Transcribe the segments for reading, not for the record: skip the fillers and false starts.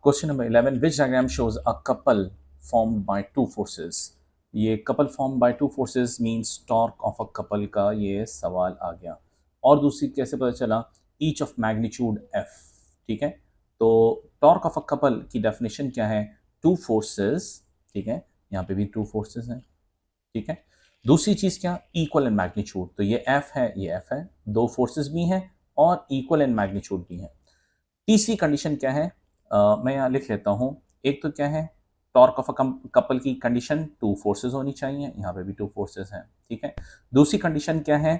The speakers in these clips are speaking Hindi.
Question number 11, which diagram shows a couple formed by two forces. ये couple form by two forces means torque of a couple का ये सवाल आ गया। और दूसरी कैसे पता चला, ईच ऑफ मैग्नीट्यूड एफ। ठीक है, तो टॉर्क ऑफ अ कपल की डेफिनेशन क्या है, टू फोर्सेस। ठीक है, यहाँ पे भी टू फोर्सेस हैं। ठीक है, दूसरी चीज क्या, इक्वल इन मैग्नीट्यूड। तो ये एफ है, ये एफ है, दो फोर्सेस भी हैं और इक्वल इन मैग्नीट्यूड भी हैं। तीसरी कंडीशन क्या है, मैं यहाँ लिख लेता हूँ। एक तो क्या है, टॉर्क ऑफ अ कपल की कंडीशन टू फोर्सेस होनी चाहिए, यहाँ पे भी टू फोर्सेस हैं। ठीक है, दूसरी कंडीशन क्या है,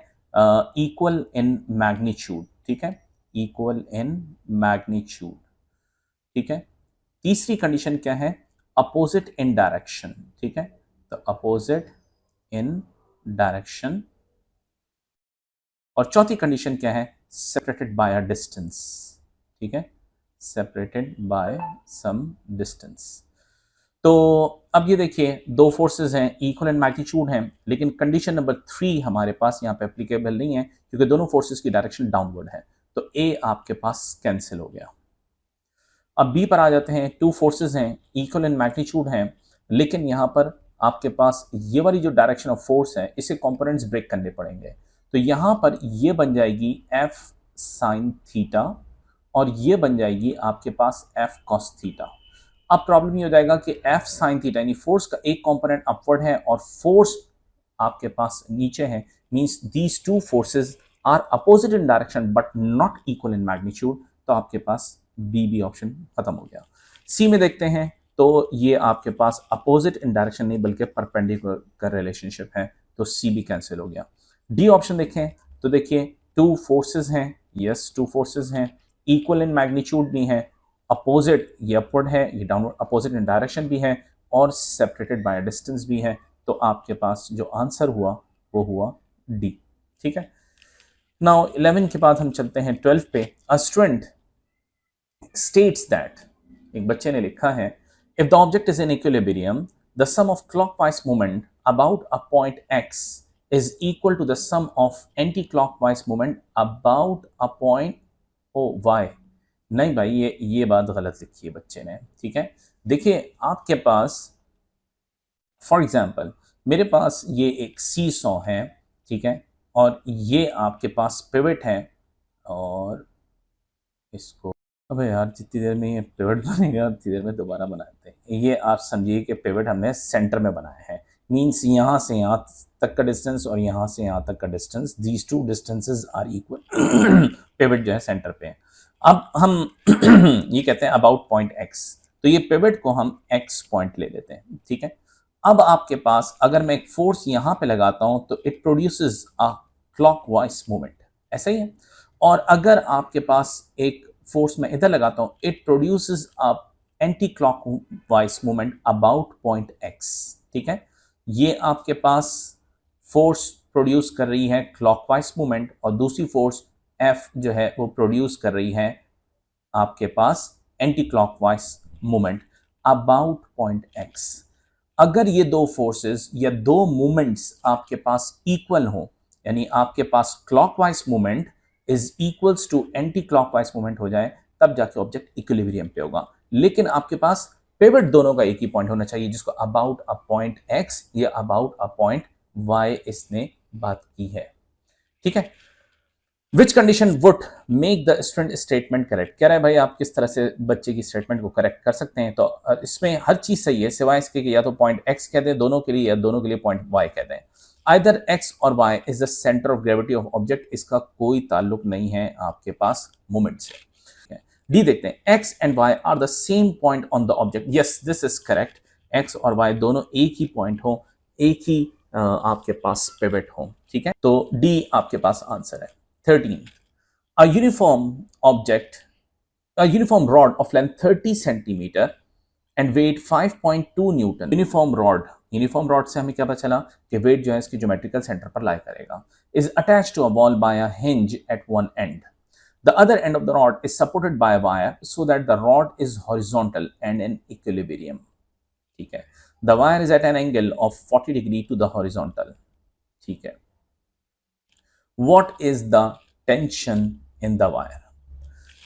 इक्वल इन मैग्नीट्यूड। ठीक है, इक्वल इन मैग्नीट्यूड। ठीक है, तीसरी कंडीशन क्या है, अपोजिट इन डायरेक्शन। ठीक है, तो अपोजिट इन डायरेक्शन। और चौथी कंडीशन क्या है, सेपरेटेड बाय अ डिस्टेंस। ठीक है, सेपरेटेड बाय सम डिस्टेंस। तो अब ये देखिए, दो फोर्सेस हैं, इक्वल इन मैग्नीट्यूड हैं, लेकिन कंडीशन नंबर 3 हमारे पास यहाँ पे एप्लीकेबल नहीं है क्योंकि दोनों फोर्सेस की डायरेक्शन डाउनवर्ड है। तो ए आपके पास कैंसिल हो गया। अब बी पर आ जाते हैं। टू फोर्सेस हैं, इक्वल इन मैग्नीट्यूड हैं, लेकिन यहाँ पर आपके पास ये वाली जो डायरेक्शन ऑफ फोर्स है, इसे कंपोनेंट्स ब्रेक करने पड़ेंगे। तो यहाँ पर ये बन जाएगी एफ साइन थीटा और ये बन जाएगी आपके पास एफ कॉस थीटा। अब प्रॉब्लम ये हो जाएगा कि एफ साइन थीटा यानी फोर्स का एक कंपोनेंट अपवर्ड है और फोर्स आपके पास नीचे है, means these two forces are opposite in direction but not equal in magnitude. तो आपके पास बी ऑप्शन खत्म हो गया। सी में देखते हैं, तो ये आपके पास अपोजिट इन डायरेक्शन नहीं बल्कि परपेंडिकुलर का रिलेशनशिप है, तो सी भी कैंसिल हो गया। डी ऑप्शन देखें तो देखिए, टू फोर्सेस हैं, यस टू फोर्सेस हैं, इक्वल इन मैग्नीट्यूड भी है, अपोजिट ये अपवर्ड है, ये डाउनवर्ड, अपोजिट इन डायरेक्शन भी है और सेपरेटेड बाय डिस्टेंस भी है। तो आपके पास जो आंसर हुआ वो हुआ डी। ठीक है, नाउ 11 के बाद हम चलते हैं 12 पे। अ स्टूडेंट स्टेट्स दैट, एक बच्चे ने लिखा है, if the object is in equilibrium the sum of clockwise movement about a point X is equal to the sum of anti clockwise movement about a point O Y. नहीं भाई, ये बात गलत लिखी है बच्चे ने। ठीक है, देखिए आपके पास फॉर एग्जाम्पल मेरे पास ये एक सी सॉ है। ठीक है, और ये आपके पास पिवट है और इसको, अबे यार जितनी देर में ये पिवट बनेगा उतनी देर में दोबारा बनाते हैं। ये आप समझिए कि पिवट हमने सेंटर में बनाया है, मींस यहाँ से यहाँ तक का डिस्टेंस और यहाँ से यहाँ तक का distance, these two distances are equal. Pivot जो है सेंटर पे है। अब हम ये कहते हैं अबाउट पॉइंट एक्स, तो ये पिवट को हम एक्स पॉइंट ले लेते हैं। ठीक है, अब आपके पास अगर मैं एक फोर्स यहाँ पे लगाता हूँ तो it produces a clockwise movement, ऐसा ही है। और अगर आपके पास एक फोर्स में इधर लगाता हूं, it produces a anti clockwise movement about point x. ठीक है, ये आपके पास फोर्स प्रोड्यूस कर रही है क्लॉकवाइज मूवमेंट और दूसरी फोर्स एफ जो है वो प्रोड्यूस कर रही है आपके पास anti clockwise movement about point X. अगर ये दो फोर्सेस या दो मूवमेंट्स आपके पास इक्वल हो, यानी आपके पास clockwise movement is equals to anti clockwise movement हो जाए, तब जाके ऑब्जेक्ट इक्विलिब्रियम पे होगा। लेकिन आपके पास पिवट दोनों का एक ही पॉइंट होना चाहिए, जिसको अबाउट अ पॉइंट एक्स या अबाउट अ पॉइंट वाई इसने बात की है। ठीक है, which condition would make the student statement correct. कह रहा है भाई आप किस तरह से बच्चे की स्टेटमेंट को करेक्ट कर सकते हैं। तो इसमें हर चीज सही है सिवाय इसके कि या तो पॉइंट एक्स कह दें दोनों के लिए या दोनों के लिए पॉइंट वाई कह दें। आइदर एक्स और Y is the centre of gravity of object, इसका कोई ताल्लुक नहीं है आपके पास मूवमेंट से। डी देखते हैं, X and Y are the same point on the object. Yes this is correct, X और वाई दोनों एक ही पॉइंट हो, एक ही आपके पास पिवट हो। ठीक है, तो डी आपके पास आंसर है। 13, a uniform rod of length 30 centimeter and weight 5.2 Newton. Uniform rod से हमें क्या पता चला कि वेट जो है इसकी ज्योमेट्रिकल सेंटर पर लाई करेगा। Is attach to a wall by a hinge at one end, the other end of the rod is supported by a wire so that the rod is horizontal and in equilibrium. ठीक है, the wire is at an angle of 40 degree to the horizontal. ठीक है, what is the tension in the wire.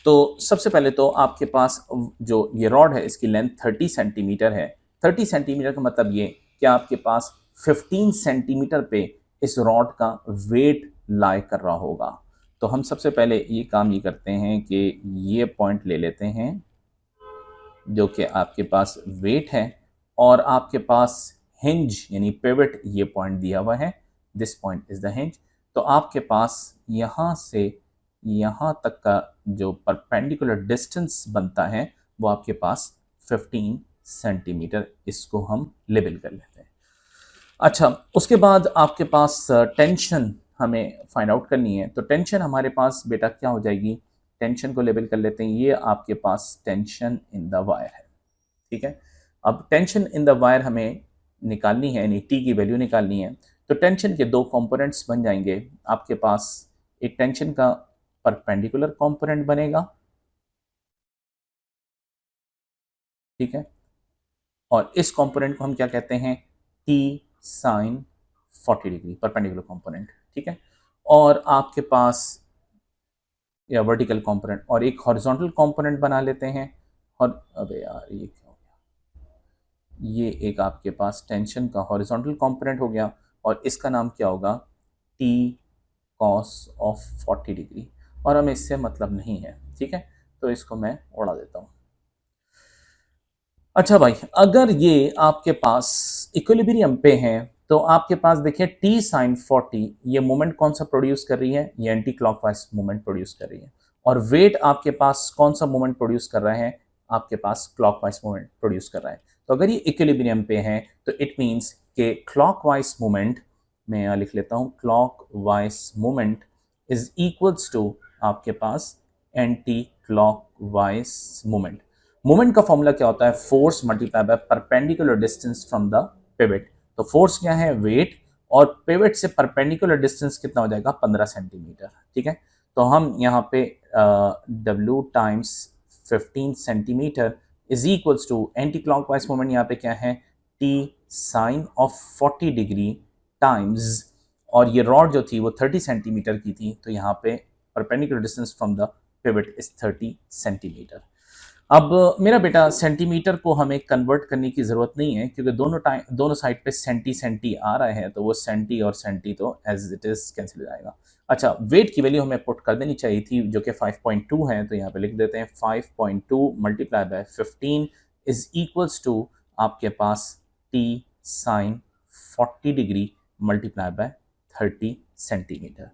तो सबसे पहले तो आपके पास जो ये रॉड है इसकी लेंथ 30 सेंटीमीटर है। 30 सेंटीमीटर का मतलब ये कि आपके पास 15 सेंटीमीटर पे इस रॉड का वेट लाई कर रहा होगा। तो हम सबसे पहले ये काम ये करते हैं कि ये पॉइंट ले लेते हैं जो कि आपके पास वेट है, और आपके पास हिंज यानी पिवट ये पॉइंट दिया हुआ है, this point is the hinge. तो आपके पास यहाँ से यहाँ तक का जो परपेंडिकुलर डिस्टेंस बनता है वो आपके पास 15 सेंटीमीटर, इसको हम लेबल कर लेते हैं। अच्छा, उसके बाद आपके पास टेंशन हमें फाइंड आउट करनी है। तो टेंशन हमारे पास बेटा क्या हो जाएगी, टेंशन को लेबल कर लेते हैं, ये आपके पास टेंशन इन द वायर है। ठीक है, अब टेंशन इन द वायर हमें निकालनी है, यानी टी की वैल्यू निकालनी है। तो टेंशन के दो कंपोनेंट्स बन जाएंगे आपके पास। एक टेंशन का परपेंडिकुलर कंपोनेंट बनेगा, ठीक है, और इस कंपोनेंट को हम क्या कहते हैं, T sine 40 degree, perpendicular component. ठीक है, और आपके पास या वर्टिकल कंपोनेंट, और एक हॉरिजॉन्टल कंपोनेंट बना लेते हैं। और अबे यार ये क्या हो गया, ये एक आपके पास टेंशन का हॉरिजॉन्टल कंपोनेंट हो गया, और इसका नाम क्या होगा, टी कॉस ऑफ 40 डिग्री, और हमें इससे मतलब नहीं है। ठीक है, तो इसको मैं उड़ा देता हूँ। अच्छा भाई, अगर ये आपके पास इक्विलिब्रियम पे है तो आपके पास देखिए टी साइन 40, ये मोमेंट कौन सा प्रोड्यूस कर रही है, ये एंटी क्लॉकवाइज मोमेंट प्रोड्यूस कर रही है, और वेट आपके पास कौन सा मोमेंट प्रोड्यूस कर रहा है, आपके पास क्लॉकवाइज मोमेंट प्रोड्यूस कर रहा है। तो अगर ये इक्विलिब्रियम पे है तो इट मीन्स के क्लॉकवाइज मोमेंट, मैं यहाँ लिख लेता हूँ, clockwise moment is equals to आपके पास एंटी क्लॉकवाइज मोमेंट। मोमेंट का फॉर्मूला क्या होता है, force multiply by perpendicular distance from the pivot. तो फोर्स क्या है, वेट, और पिवट से परपेंडिकुलर डिस्टेंस कितना हो जाएगा, 15 सेंटीमीटर। ठीक है, तो हम यहाँ पे W times 15 centimetre is equals to anti clockwise moment, यहाँ पे क्या है, T sine of 40 degree times, और ये रॉड जो थी वो 30 सेंटीमीटर की थी, तो यहाँ पे perpendicular distance from the pivot is 30 centimetre. अब मेरा बेटा सेंटीमीटर को हमें कन्वर्ट करने की ज़रूरत नहीं है, क्योंकि दोनों साइड पे सेंटी सेंटी आ रहा है, तो वो सेंटी और सेंटी तो एज इट इज़ कैंसिल हो जाएगा। अच्छा, वेट की वैल्यू हमें पुट कर देनी चाहिए थी जो कि 5.2 है, तो यहाँ पे लिख देते हैं 5.2 multiply by 15 is equals to आपके पास T sine 40 degree multiply by 30 centimetre.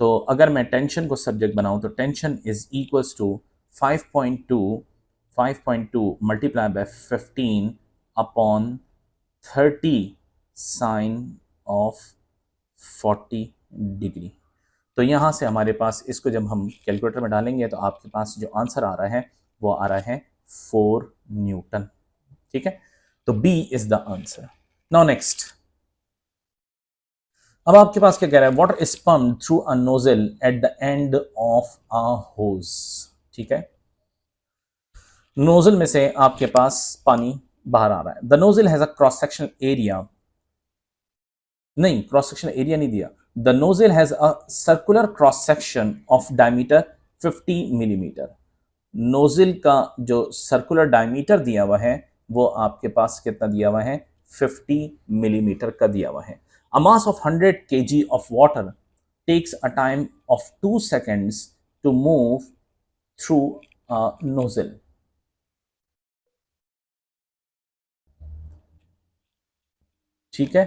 तो अगर मैं टेंशन को सब्जेक्ट बनाऊं तो tension is equals to 5.2 multiplied by 15 upon 30 sine of 40 degree. तो यहाँ से हमारे पास इसको जब हम कैलकुलेटर में डालेंगे तो आपके पास जो आंसर आ रहा है वो आ रहा है 4 न्यूटन। ठीक है, तो B is the answer. Now next, अब आपके पास क्या कह रहा है, water is pumped through a nozzle at the end of a hose. ठीक है, नोजल में से आपके पास पानी बाहर आ रहा है। The nozzle has a cross sectional area, नहीं क्रॉस सेक्शनल एरिया नहीं दिया, the nozzle has a circular cross section of diameter 50 millimetre. Nozzle का जो सर्कुलर डायमीटर दिया हुआ है वो आपके पास कितना दिया हुआ है, 50 मिलीमीटर का दिया हुआ है। A mass of 100 kg of water takes a time of 2 seconds to move through nozzle. ठीक है,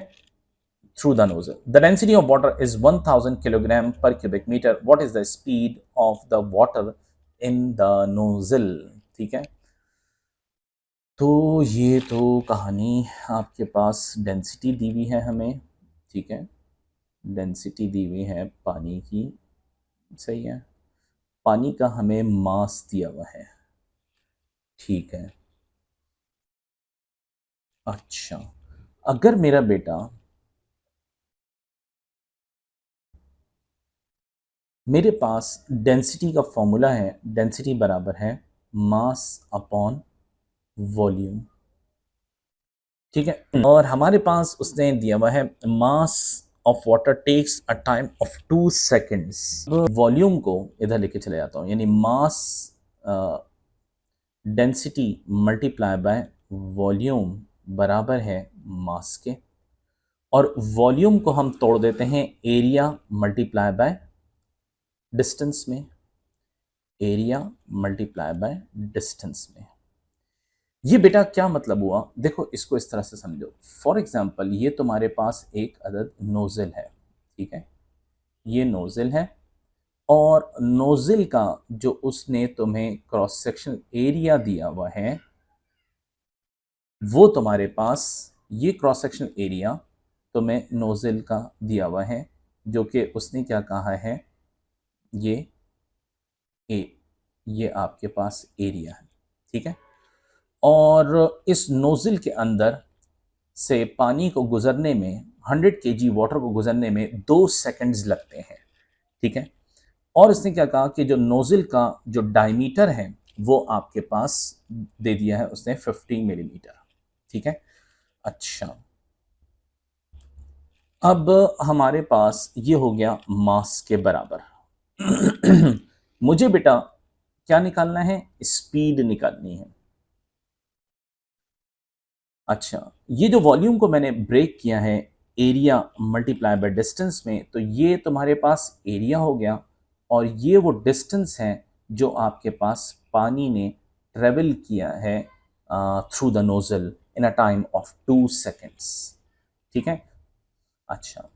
through the nozzle. The density of water is 1000 kilogram per cubic meter. What is the speed of the water in the nozzle? ठीक है, तो ये तो कहानी आपके पास डेंसिटी दी हुई है हमें। ठीक है, डेंसिटी दी हुई है पानी की, सही है, पानी का हमें मास दिया हुआ है। ठीक है, अच्छा, अगर मेरा बेटा, मेरे पास डेंसिटी का फॉर्मूला है, डेंसिटी बराबर है मास अपॉन वॉल्यूम। ठीक है, और हमारे पास उसने दिया हुआ है mass of water takes a time of 2 seconds। Volume को इधर लेके चले जाता हूँ, यानी mass density multiply by volume बराबर है मास के, और वॉल्यूम को हम तोड़ देते हैं एरिया मल्टीप्लाई बाय डिस्टेंस में, एरिया मल्टीप्लाई बाय डिस्टेंस में। ये बेटा क्या मतलब हुआ, देखो इसको इस तरह से समझो। फॉर एग्जांपल ये तुम्हारे पास एक अदद नोजल है, ठीक है, ये नोजल है, और नोजल का जो उसने तुम्हें क्रॉस सेक्शन एरिया दिया हुआ है, वो तुम्हारे पास ये क्रॉस सेक्शन एरिया तुम्हें नोजल का दिया हुआ है, जो कि उसने क्या कहा है, ये ए, ये आपके पास एरिया है, ठीक है। और इस नोजल के अंदर से पानी को गुजरने में 100 केजी वाटर को गुजरने में 2 सेकंड्स लगते हैं, ठीक है। और इसने क्या कहा कि जो नोजल का जो डायमीटर है वो आपके पास दे दिया है उसने 50 मिलीमीटर, ठीक है। अच्छा, अब हमारे पास ये हो गया मास के बराबर। मुझे बेटा क्या निकालना है, स्पीड निकालनी है। अच्छा, ये जो वॉल्यूम को मैंने ब्रेक किया है एरिया मल्टीप्लाई बाय डिस्टेंस में, तो ये तुम्हारे पास एरिया हो गया, और ये वो डिस्टेंस है जो आपके पास पानी ने ट्रेवल किया है through the nozzle in a time of 2 seconds, ठीक है। अच्छा,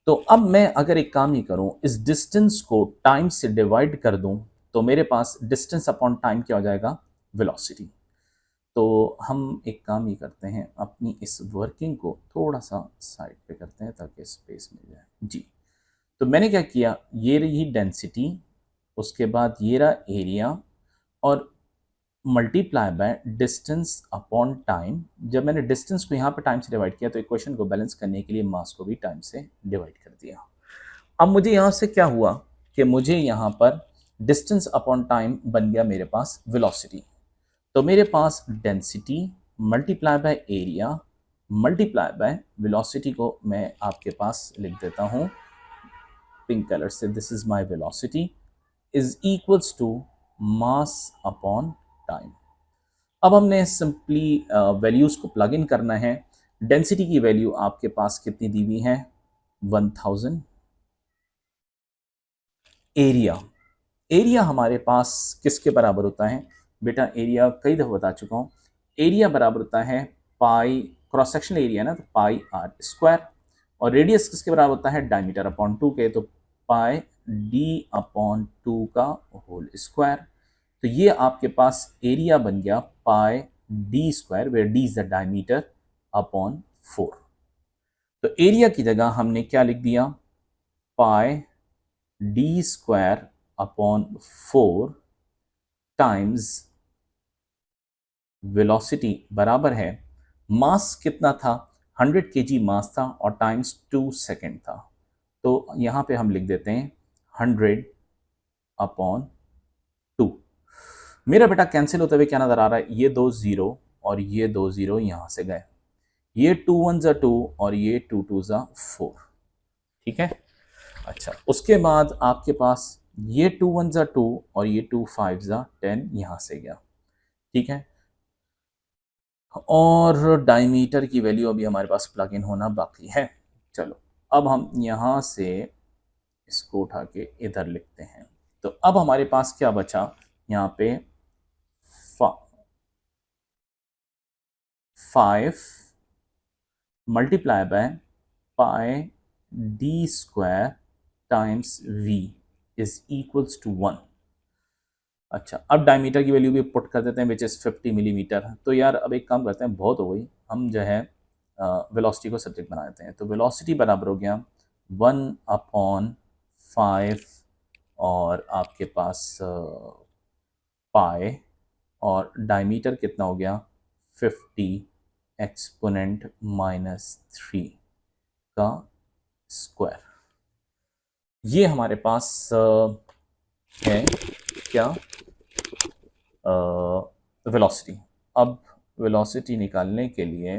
तो अब मैं अगर एक काम ही करूं, इस डिस्टेंस को टाइम से डिवाइड कर दूं, तो मेरे पास डिस्टेंस अपॉन टाइम क्या हो जाएगा, वेलोसिटी। तो हम एक काम ही करते हैं, अपनी इस वर्किंग को थोड़ा सा साइड पे करते हैं ताकि स्पेस मिल जाए जी। तो मैंने क्या किया, ये रही डेंसिटी, उसके बाद ये रहा एरिया, और multiply by distance upon time. जब मैंने डिस्टेंस को यहाँ पे टाइम से डिवाइड किया तो इक्वेशन को बैलेंस करने के लिए मास को भी टाइम से डिवाइड कर दिया। अब मुझे यहाँ से क्या हुआ कि मुझे यहाँ पर डिस्टेंस अपॉन टाइम बन गया मेरे पास वेलोसिटी। तो मेरे पास density multiply by area multiply by velocity को मैं आपके पास लिख देता हूँ पिंक कलर से, this is my velocity is equals to mass upon time. अब हमने सिंपली वैल्यूज को प्लग इन करना है। डेंसिटी की वैल्यू आपके पास कितनी दी हुई है, 1000। एरिया, एरिया हमारे पास किसके बराबर होता है बेटा, एरिया कई दफ़ा बता चुका हूँ, एरिया बराबर होता है पाई, क्रॉस सेक्शन एरिया ना, तो पाई आर स्क्वायर, और रेडियस किसके बराबर होता है, डायमीटर अपॉन 2 के, तो पाई डी अपॉन 2 का होल स्क्वायर। तो ये आपके पास एरिया बन गया pi D square, where D is the diameter upon 4। तो एरिया की जगह हमने क्या लिख दिया, pi D square upon 4 times velocity बराबर है, मास कितना था, 100 केजी मास था, और टाइम्स 2 सेकेंड था। तो यहाँ पे हम लिख देते हैं 100 अपॉन 2। मेरा बेटा कैंसिल होते हुए क्या नजर आ रहा है, ये 2 जीरो और ये 2 जीरो यहाँ से गए, ये 2 1 जा 2 और ये 2 2 जा 4, ठीक है। अच्छा, उसके बाद आपके पास ये 2 1 जा 2 और ये 2 5 जा 10 यहाँ से गया, ठीक है। और डायमीटर की वैल्यू अभी हमारे पास प्लग इन होना बाकी है। चलो, अब हम यहाँ से इसको उठा के इधर लिखते हैं। तो अब हमारे पास क्या बचा, यहाँ पे 5 multiply by pi D square times V is equals to 1। अच्छा, अब डायमीटर की वैल्यू भी पुट कर देते हैं विच इज़ 50 मिलीमीटर। तो यार अब एक काम करते हैं, बहुत हो गई, हम जो है वेलोसिटी को सब्जेक्ट बना देते हैं। तो वेलोसिटी बराबर हो गया 1/5 और आपके पास पाई, और डायमीटर कितना हो गया 50 एक्सपोनेंट -3 का स्क्वायर। ये हमारे पास है क्या, वेलोसिटी। अब वेलोसिटी निकालने के लिए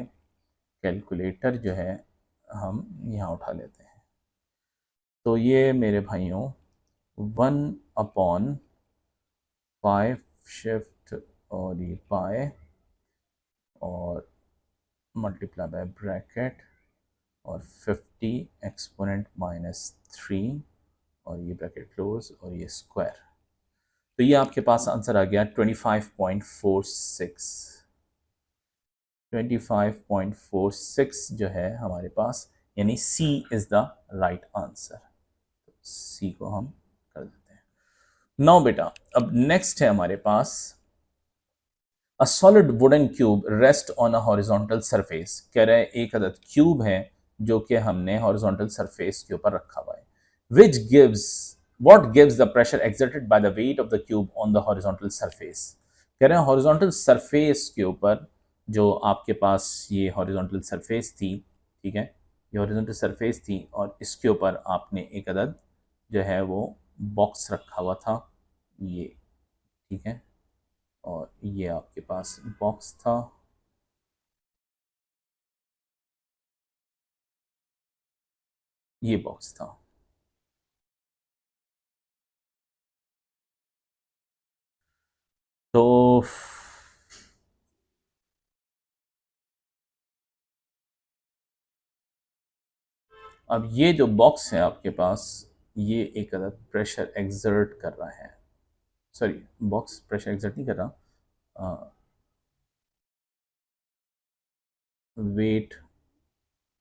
कैलकुलेटर जो है हम यहाँ उठा लेते हैं। तो ये मेरे भाइयों 1/5 शिफ्ट और ये पाए और मल्टीप्लाई बाय ब्रैकेट और 50 एक्सपोनेंट -3 और ये ब्रैकेट क्लोज और ये स्क्वायर। तो ये आपके पास आंसर आ गया 25.46। 25.46 जो है हमारे पास, यानी सी इज द राइट आंसर। सी को हम कर देते हैं। नाउ बेटा अब नेक्स्ट है हमारे पास, a solid wooden cube rest on a horizontal surface. कह रहे हैं एक अदद क्यूब है जो कि हमने हॉरिजॉन्टल सरफेस के ऊपर रखा हुआ है, which gives what gives the pressure exerted by the weight of the cube on the horizontal surface। कह रहे हैं हॉरिजॉन्टल सरफेस के ऊपर, जो आपके पास ये हॉरिजॉन्टल सरफेस थी, ठीक है, ये हॉरिजॉन्टल सरफेस थी और इसके ऊपर आपने एक अदद जो है वो बॉक्स रखा हुआ था, ये, ठीक है, और ये आपके पास बॉक्स था, ये बॉक्स था। तो अब ये जो बॉक्स है आपके पास, ये एक अदद प्रेशर एक्सर्ट कर रहा है, सॉरी बॉक्स प्रेशर एक्सर्ट नहीं कर रहा, वेट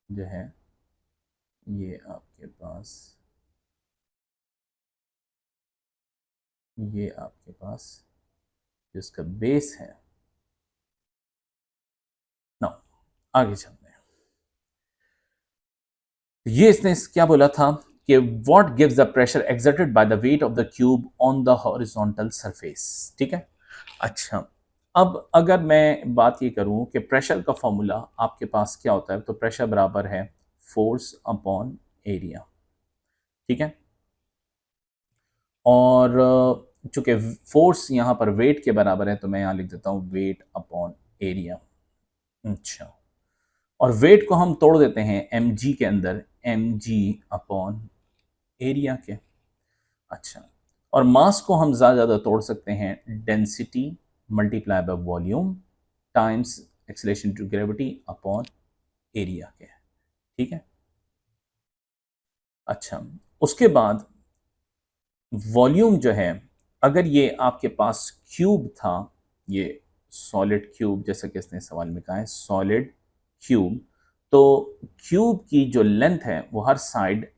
जो है ये आपके पास, ये आपके पास जिसका बेस है ना, आगे चलते हैं। ये इसने क्या बोला था कि what gives the pressure exerted by the weight of the cube on the horizontal surface. ठीक है, अच्छा अब अगर मैं बात ये करूं कि प्रेशर का फॉर्मूला आपके पास क्या होता है, तो प्रेशर बराबर है फोर्स अपॉन एरिया। ठीक है, और चूंकि फोर्स यहां पर वेट के बराबर है तो मैं यहां लिख देता हूं वेट अपॉन एरिया। अच्छा, और वेट को हम तोड़ देते हैं एम जी के अंदर, एम जी अपॉन एरिया के। अच्छा, और मास को हम ज़्यादा तोड़ सकते हैं density multiply by volume times acceleration to gravity upon area के। ठीक है, अच्छा उसके बाद वॉल्यूम जो है, अगर ये आपके पास क्यूब था, ये सॉलिड क्यूब जैसा कि इसने सवाल में कहा है सॉलिड क्यूब, तो क्यूब की जो लेंथ है वो हर साइड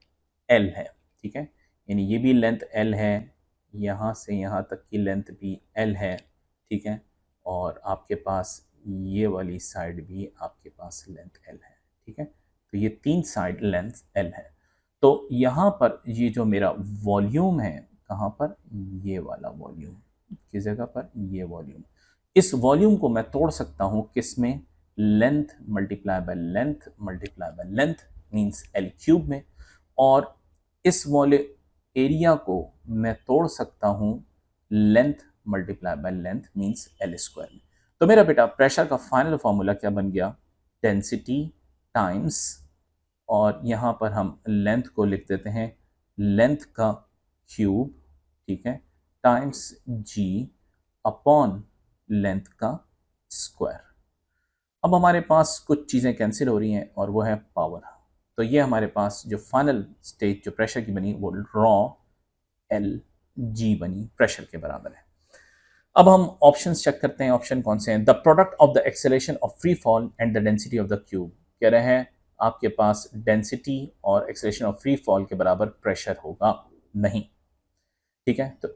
एल है। ठीक है, यानी ये भी लेंथ एल है, यहाँ से यहाँ तक की लेंथ भी एल है। ठीक है, और आपके पास ये वाली साइड भी आपके पास लेंथ एल है। ठीक है, तो ये तीन साइड लेंथ एल है। तो यहाँ पर ये जो मेरा वॉल्यूम है, कहाँ पर, ये वाला वॉल्यूम, किस जगह पर, ये वॉल्यूम, इस वॉल्यूम को मैं तोड़ सकता हूँ किस में, length multiply by length multiply by length means L cube में, और इस वाले एरिया को मैं तोड़ सकता हूँ length multiply by length means L square में। तो मेरा बेटा प्रेशर का फाइनल फॉर्मूला क्या बन गया, डेंसिटी टाइम्स, और यहाँ पर हम लेंथ को लिख देते हैं लेंथ का क्यूब, ठीक है, टाइम्स जी अपॉन लेंथ का स्क्वायर। अब हमारे पास कुछ चीज़ें कैंसिल हो रही हैं और वो है पावर। तो ये हमारे पास जो फाइनल स्टेज जो प्रेशर की बनी वो रॉ एल जी बनी, प्रेशर के बराबर है। अब हम ऑप्शंस चेक करते हैं, ऑप्शन कौन से हैं, the product of the acceleration of free fall and the density of the cube. कह रहे हैं आपके पास डेंसिटी और एक्सेलरेशन ऑफ फ्री फॉल के बराबर प्रेशर होगा नहीं। ठीक है, तो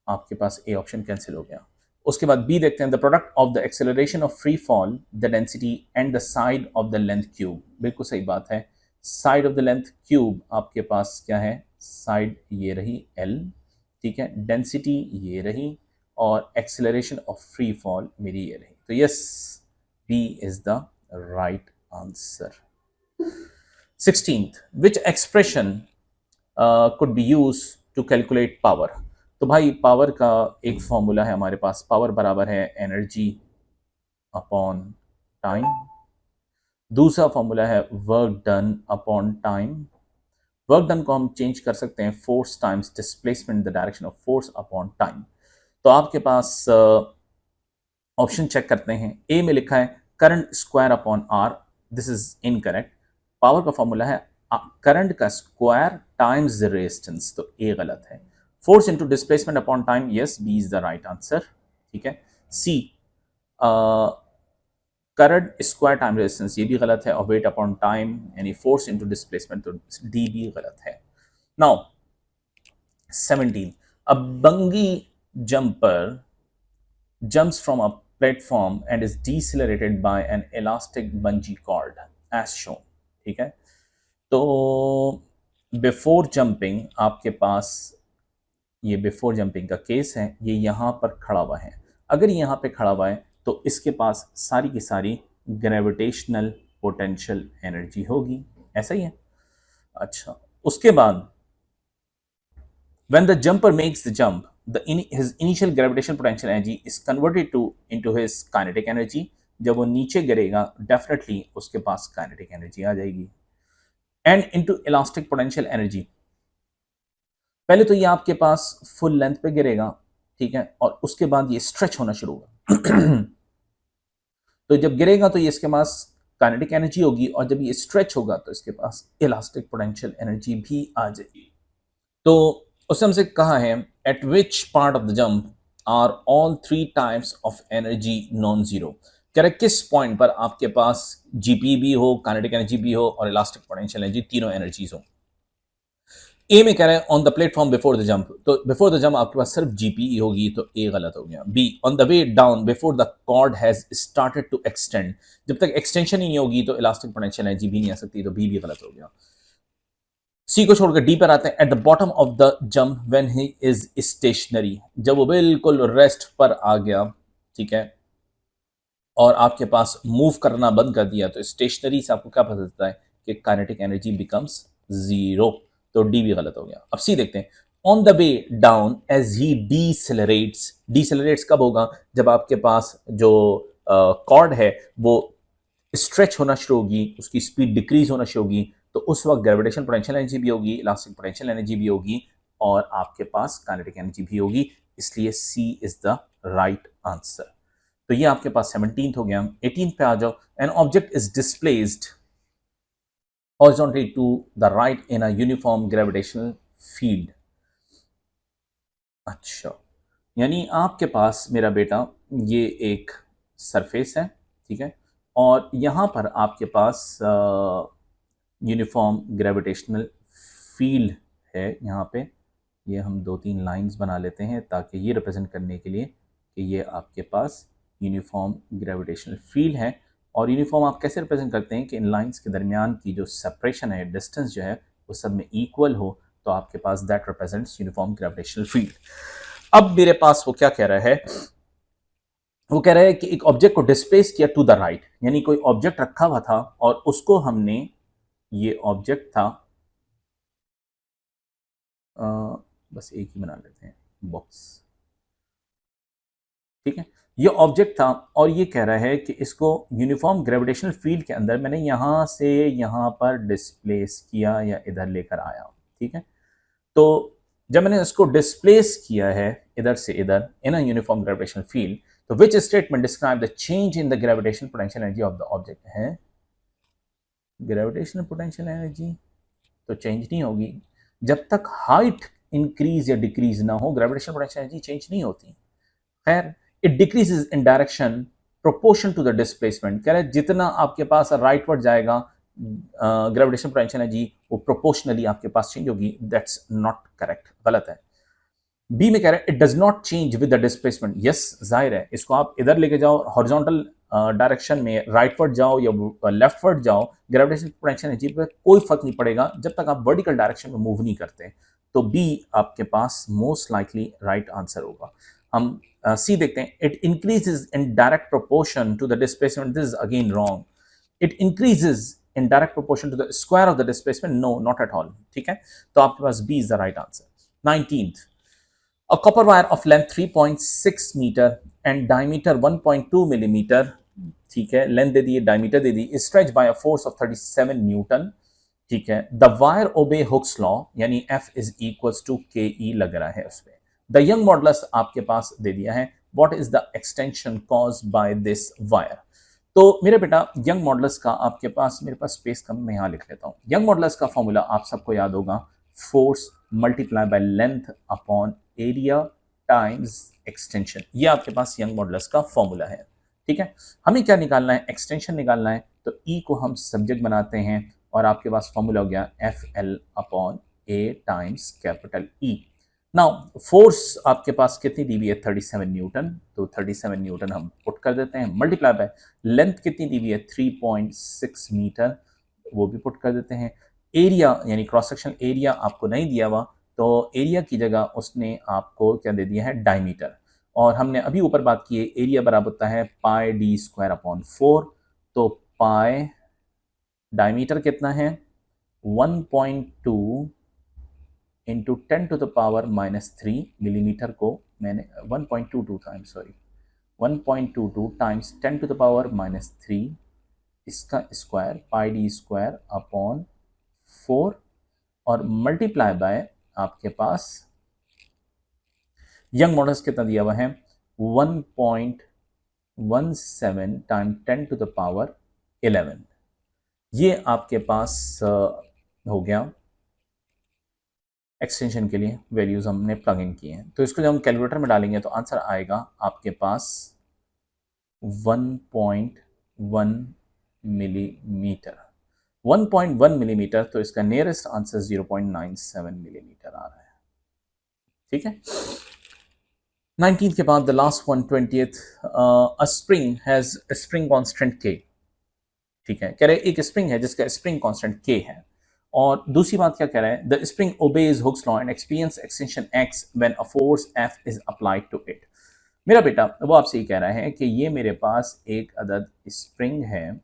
आपके पास ए ऑप्शन कैंसिल हो गया। उसके बाद बी देखते हैं, the product of the acceleration of free fall the density and the side of the length cube. बिल्कुल सही बात है, side of the length cube आपके पास क्या है, साइड ये रही एल, ठीक है, डेंसिटी ये रही, और एक्सेलरेशन ऑफ फ्री फॉल मेरी ये रही। तो yes, B is the right answer. 16th, which expression could be used to calculate power। तो भाई पावर का एक फॉर्मूला है हमारे पास, पावर बराबर है एनर्जी अपॉन टाइम। दूसरा फॉर्मूला है work done upon time. Work done को हम चेंज कर सकते हैं force times displacement the direction of force upon time. तो आपके पास ऑप्शन चेक करते हैं। ए में लिखा है current square upon R, this is incorrect. Power का फॉर्मूला है करंट का स्क्वायर टाइम्स रेजिस्टेंस, तो ए गलत है। Force into displacement upon time, yes, B is the right answer. ठीक है। C current square time resistance, ये भी गलत है। और वेट अपॉन टाइम यानी फोर्स इनटू डिस्प्लेसमेंट, तो डी भी गलत है। Now 17, a bungee jumper jumps from a platform and is decelerated by an elastic bungee cord as shown। ठीक है। तो बिफोर जंपिंग आपके पास, ये बिफोर जंपिंग का केस है, ये यहां पर खड़ा हुआ है। अगर यहां पे खड़ा हुआ है तो इसके पास सारी की सारी ग्रेविटेशनल पोटेंशियल एनर्जी होगी, ऐसा ही है। अच्छा, उसके बाद when the jumper makes the jump, his initial gravitational potential energy is converted into his kinetic energy। जब वो नीचे गिरेगा डेफिनेटली उसके पास काइनेटिक एनर्जी आ जाएगी। And into elastic potential energy, पहले तो ये आपके पास फुल लेंथ पे गिरेगा, ठीक है, और उसके बाद ये स्ट्रेच होना शुरू होगा। तो जब गिरेगा तो ये इसके पास काइनेटिक एनर्जी होगी, और जब ये स्ट्रेच होगा तो इसके पास इलास्टिक पोटेंशियल एनर्जी भी आ जाएगी। तो उसने हमसे कहा है at which part of the jump are all 3 types of energy non zero. कह रहे किस पॉइंट पर आपके पास जीपी भी हो, काइनेटिक एनर्जी भी हो और इलास्टिक पोटेंशियल एनर्जी, तीनों एनर्जीज हो। ए में कह रहे हैं on the platform before the jump, तो बिफोर द जंप आपके पास सिर्फ जीपी होगी, तो ए गलत हो गया। B on the way down before the cord has started to extend, जब तक एक्सटेंशन ही नहीं होगी तो इलास्टिक पोटेंशियल एनर्जी भी नहीं आ सकती, तो बी भी गलत हो गया। सी को छोड़कर डी पर आते हैं। At the bottom of the jump when he is stationary, जब वो बिल्कुल रेस्ट पर आ गया, ठीक है, और आपके पास मूव करना बंद कर दिया, तो स्टेशनरी से आपको क्या पता चलता है कि काइनेटिक एनर्जी बिकम्स जीरो, तो डी भी गलत हो गया। अब सी देखते हैं। On the way down as he decelerates, decelerates कब होगा, जब आपके पास जो कॉर्ड है वो स्ट्रेच होना शुरू होगी, उसकी स्पीड डिक्रीज होना शुरू होगी, तो उस वक्त ग्रेविटेशनल पोटेंशियल एनर्जी भी होगी, इलास्टिक पोटेंशियल एनर्जी भी होगी, और आपके पास काइनेटिक एनर्जी भी होगी, इसलिए सी इज द राइट आंसर। तो ये आपके पास 17th हो गया। 18th पे आ जाओ। An object is displaced horizontally to the right in a uniform gravitational field। अच्छा, यानी आपके पास मेरा बेटा ये एक सरफेस है, ठीक है, और यहां पर आपके पास यूनिफॉर्म ग्रेविटेशनल फील्ड है। यहाँ पे ये हम 2-3 लाइंस बना लेते हैं ताकि ये रिप्रेजेंट करने के लिए कि ये आपके पास यूनिफॉर्म ग्रेविटेशनल फील्ड है। और यूनिफॉर्म आप कैसे रिप्रेजेंट करते हैं कि इन लाइंस के दरमियान की जो सेपरेशन है, डिस्टेंस जो है, वो सब में इक्वल हो, तो आपके पास that represents uniform gravitational field. अब मेरे पास वो क्या कह रहा है, वो कह रहा है कि एक ऑब्जेक्ट को डिस्प्लेस किया टू द राइट, यानी कोई ऑब्जेक्ट रखा हुआ था और उसको हमने, ये ऑब्जेक्ट था, बस एक ही बना लेते हैं बॉक्स, ठीक है, ये ऑब्जेक्ट था और ये कह रहा है कि इसको यूनिफॉर्म ग्रेविटेशनल फील्ड के अंदर मैंने यहां से यहां पर डिस्प्लेस किया या इधर लेकर आया, ठीक है। तो जब मैंने इसको डिस्प्लेस किया है इधर से इधर इन अ यूनिफॉर्म ग्रेविटेशनल फील्ड, तो which statement describe the change in the gravitational potential energy of the object है। ग्रेविटेशनल पोटेंशियल एनर्जी तो चेंज नहीं होगी जब तक हाइट इंक्रीज या डिक्रीज ना हो, ग्रेविटेशनल पोटेंशियल एनर्जी चेंज नहीं होती। खैर, it decreases in direction proportion to the displacement, कह रहे जितना आपके पास राइटवर्ड जाएगा ग्रेविटेशनल पोटेंशियल एनर्जी वो प्रोपोर्शनली आपके पास चेंज होगी। दैट्स नॉट करेक्ट, गलत है। बी में कह रहे हैं it does not change with the displacement. Yes, जाहिर है, इसको आप इधर लेके जाओ हॉरिजॉन्टल डायरेक्शन में, राइटवर्ड जाओ या लेफ्टवर्ड जाओ, ग्रेविटेशनल पोटेंशियल एनर्जी पे कोई फर्क नहीं पड़ेगा जब तक आप वर्टिकल डायरेक्शन में मूव नहीं करते। तो बी आपके पास मोस्ट लाइकली राइट आंसर होगा। हम सी देखते हैं। It increases in direct proportion to the displacement, this is again wrong. It increases in direct proportion to the square of the displacement, no, not at all, ठीक है। तो आपके पास B is the right answer। 19th, a copper wire of length 3.6 meter and diameter 1.2 millimeter, ठीक है, length they the, diameter they the, stretched by a force of 37 Newton, ठीक है। the wire obey Hooke's law, यानी F is equals to KE लग रहा है उसमें। द यंग मॉडुलस आपके पास दे दिया है, what is the extension caused by this wire. तो मेरे बेटा यंग मॉडुलस का आपके पास, मेरे पास स्पेस कम, मैं यहाँ लिख लेता हूँ। यंग मॉडुलस का फॉर्मूला आप सबको याद होगा, force multiply by length upon area times extension. ये आपके पास यंग मॉडुलस का फॉर्मूला है, ठीक है। हमें क्या निकालना है, एक्सटेंशन निकालना है। तो ई को हम सब्जेक्ट बनाते हैं और आपके पास फॉर्मूला हो गया F L upon A times capital E. Now force आपके पास कितनी दी हुई है, 37 न्यूटन। तो 37 न्यूटन हम पुट कर देते हैं, मल्टीप्लाई बाय लेंथ कितनी दी हुई है, 3.6 मीटर, वो भी पुट कर देते हैं। एरिया यानी क्रॉस सेक्शन एरिया आपको नहीं दिया हुआ, तो एरिया की जगह उसने आपको क्या दे दिया है, डायमीटर। और हमने अभी ऊपर बात की है, एरिया बराबर होता है पाई डी स्क्वायर अपॉन 4। तो पाई डायमीटर कितना है, 1.2 इंटू 10⁻³ मिलीमीटर को मैंने 1.22 टाइम्स, सॉरी 1.22 टाइम्स 10⁻³ इसका square pi D square upon 4 और मल्टीप्लाई बाय आपके पास यंग मॉडल्स कितना दिया हुआ है, 1.17 टाइम 10⁻11। ये आपके पास हो गया एक्सटेंशन के लिए वैल्यूज हमने प्लग इन किए हैं। तो इसको जब हम कैलकुलेटर में डालेंगे तो आंसर आएगा आपके पास 1.1 मिलीमीटर। 1.1 मिलीमीटर, तो इसका नियरेस्ट आंसर 0.97 मिलीमीटर आ रहा है, ठीक है। 19th के बाद the last one, 20th, a spring has spring constant के, ठीक है। कह रहे एक स्प्रिंग है जिसका स्प्रिंग कांस्टेंट के है। और दूसरी बात क्या कह रहा है, the spring obeys Hooke's law and experience extension X when a force F is applied to it. मेरा बेटा वो आपसे ये कह रहा है कि ये मेरे पास एक अदद स्प्रिंग है,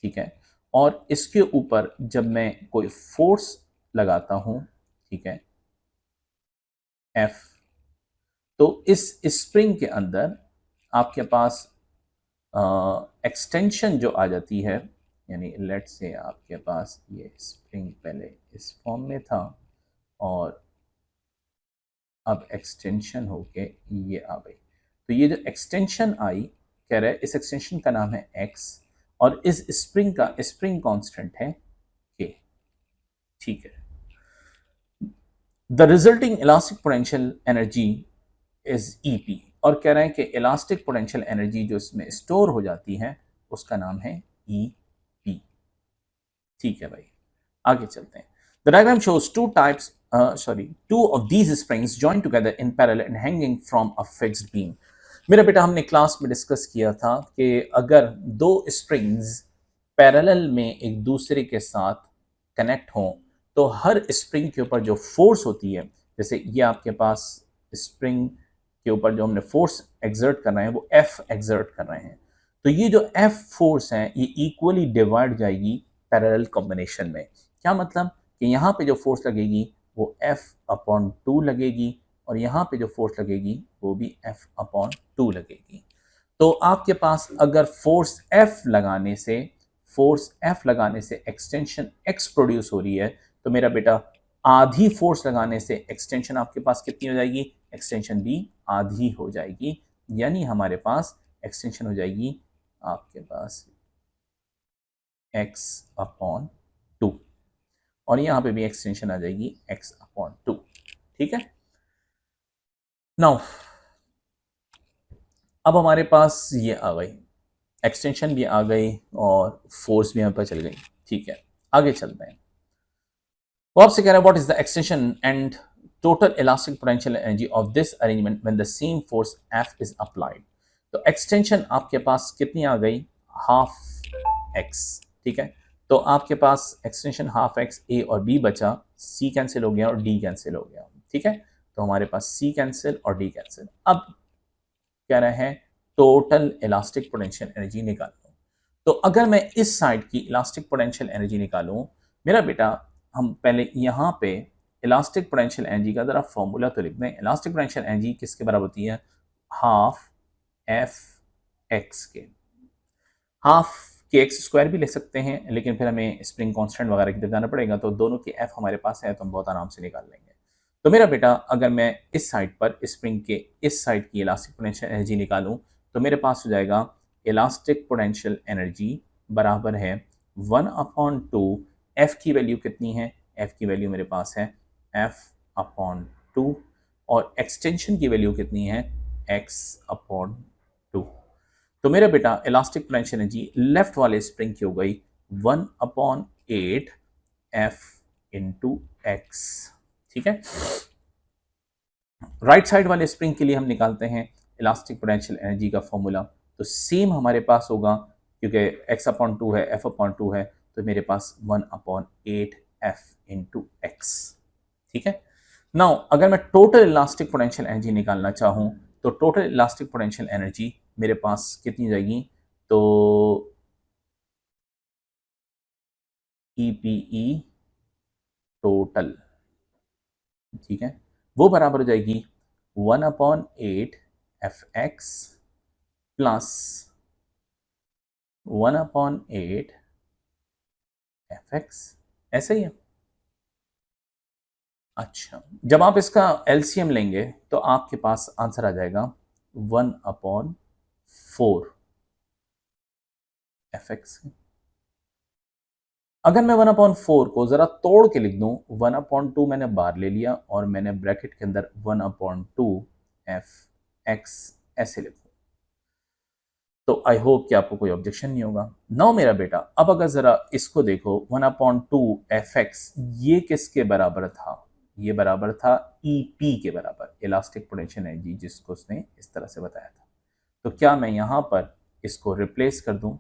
ठीक है, और इसके ऊपर जब मैं कोई फोर्स लगाता हूं, ठीक है, एफ, तो इस स्प्रिंग के अंदर आपके पास एक्सटेंशन जो आ जाती है, यानी लेट से आपके पास ये स्प्रिंग पहले इस फॉर्म में था और अब एक्सटेंशन होके ये आ गई। तो ये जो एक्सटेंशन आई, कह रहा है इस एक्सटेंशन का नाम है एक्स और इस स्प्रिंग का स्प्रिंग कांस्टेंट है के, ठीक है। The resulting elastic potential energy is EP, और कह रहे हैं कि इलास्टिक पोटेंशियल एनर्जी जो इसमें स्टोर हो जाती है उसका नाम है ईपी, ठीक है भाई। आगे चलते हैं। The diagram shows two of these springs joined together in parallel and hanging from a fixed beam। मेरा बेटा हमने क्लास में डिस्कस किया था कि अगर दो स्प्रिंग्स पैरेलल में एक दूसरे के साथ कनेक्ट हों तो हर स्प्रिंग के ऊपर जो फोर्स होती है, जैसे ये आपके पास स्प्रिंग के ऊपर जो हमने फोर्स एक्सर्ट कर रहे हैं वो एफ एक्सर्ट कर रहे हैं, तो ये जो एफ फोर्स है ये इक्वली डिवाइड जाएगी पैरेलल कॉम्बिनेशन में। क्या मतलब कि यहाँ पे जो फोर्स लगेगी वो F/2 लगेगी और यहाँ पे जो फोर्स लगेगी वो भी F/2 लगेगी। तो आपके पास अगर फोर्स F लगाने से एक्सटेंशन X प्रोड्यूस हो रही है, तो मेरा बेटा आधी फोर्स लगाने से एक्सटेंशन आपके पास कितनी हो जाएगी, एक्सटेंशन भी आधी हो जाएगी, यानी हमारे पास एक्सटेंशन हो जाएगी आपके पास X/2 और यहां पे भी एक्सटेंशन आ जाएगी X/2, ठीक है। नाउ अब हमारे पास ये आ गई, एक्सटेंशन भी आ गई और फोर्स भी यहाँ पर चल गई, ठीक है। आगे चलते हैं। वो आपसे कह रहा है what is the extension and total elastic potential energy of this arrangement when the same force F is applied. तो एक्सटेंशन आपके पास कितनी आ गई, हाफ एक्स, ठीक है। तो आपके पास एक्सटेंशन हाफ एक्स, ए और बी बचा, सी कैंसिल हो गया और डी कैंसिल हो गया, ठीक है। तो हमारे पास सी कैंसिल और डी कैंसिल। अब कह रहे हैं टोटल इलास्टिक पोटेंशियल एनर्जी निकालो। तो अगर मैं इस साइड की इलास्टिक पोटेंशियल एनर्जी निकालूं, मेरा बेटा हम पहले यहाँ पे इलास्टिक पोटेंशियल एनर्जी का जरा फॉर्मूला तो लिख दें। इलास्टिक पोटेंशियल एनर्जी किसके बराबर होती है, हाफ एफ एक्स के। हाफ के एक्स स्क्वायर भी ले सकते हैं, लेकिन फिर हमें स्प्रिंग कांस्टेंट वगैरह की तरफ जाना पड़ेगा, तो दोनों की एफ हमारे पास है तो हम बहुत आराम से निकाल लेंगे। तो मेरा बेटा अगर मैं इस साइड पर स्प्रिंग के इस साइड की इलास्टिक पोटेंशियल एनर्जी निकालूं तो मेरे पास हो जाएगा इलास्टिक पोटेंशियल एनर्जी बराबर है 1/2 एफ की वैल्यू कितनी है, एफ की वैल्यू मेरे पास है F/2 और एक्सटेंशन की वैल्यू कितनी है x/2। तो मेरा बेटा इलास्टिक पोटेंशियल एनर्जी लेफ्ट वाले स्प्रिंग की हो गई 1/8 F इंटू एक्स। ठीक है, राइट साइड वाले स्प्रिंग के लिए हम निकालते हैं इलास्टिक पोटेंशियल एनर्जी का फॉर्मूला, तो सेम हमारे पास होगा क्योंकि x/2 है F/2 है तो मेरे पास 1/8 F इंटू एक्स। ठीक है, नाउ अगर मैं टोटल इलास्टिक पोटेंशियल एनर्जी निकालना चाहूं तो टोटल इलास्टिक पोटेंशियल एनर्जी मेरे पास कितनी जाएगी, तो EPE टोटल, ठीक है, वो बराबर हो जाएगी 1/8 Fx प्लस 1/8 Fx, ऐसे ही है। अच्छा, जब आप इसका एलसीएम लेंगे तो आपके पास आंसर आ जाएगा 1/4 Fx। अगर मैं 1/4 को जरा तोड़ के लिख दूं, 1/2 मैंने बाहर ले लिया और मैंने ब्रैकेट के अंदर 1/2 Fx ऐसे लिखूं, तो आई होप कि आपको कोई ऑब्जेक्शन नहीं होगा। नाउ मेरा बेटा अब अगर जरा इसको देखो 1/2 Fx ये किसके बराबर था, ये बराबर था EP के बराबर, इलास्टिक पोटेंशियल एनर्जी जिसको उसने इस तरह से बताया था। तो क्या मैं यहां पर इसको रिप्लेस कर दूं,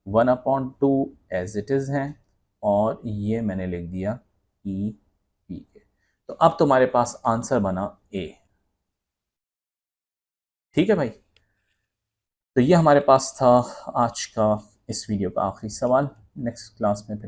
1/2 एज इट इज है और ये मैंने लिख दिया EP के, तो अब तुम्हारे पास आंसर बना A। ठीक है भाई, तो ये हमारे पास था आज का इस वीडियो का आखिरी सवाल। नेक्स्ट क्लास में